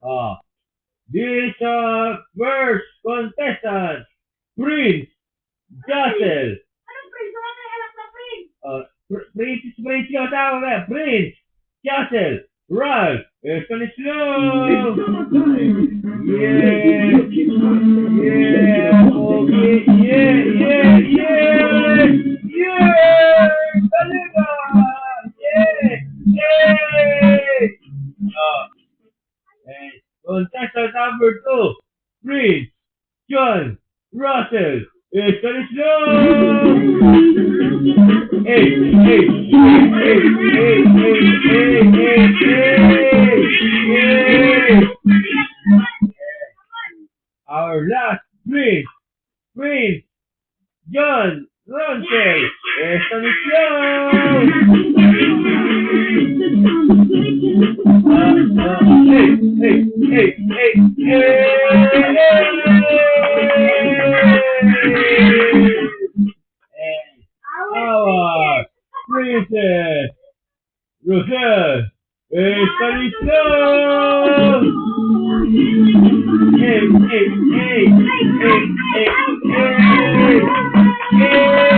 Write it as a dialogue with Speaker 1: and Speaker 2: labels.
Speaker 1: Uh, this first contestant, Prince Jossel.
Speaker 2: Anong prince? Wala tayong anak na prince.
Speaker 1: Prince ka tawag na. Prince Jossel. Ralph Estanislao. Yeah. Yeah. Okay. Yeah. Talaga. Yeah. And contestant number 2, Prince John Russell Estanislao. Our last Prince John Russell Estanislao. Our Princess Roselle Estanislao. Hey.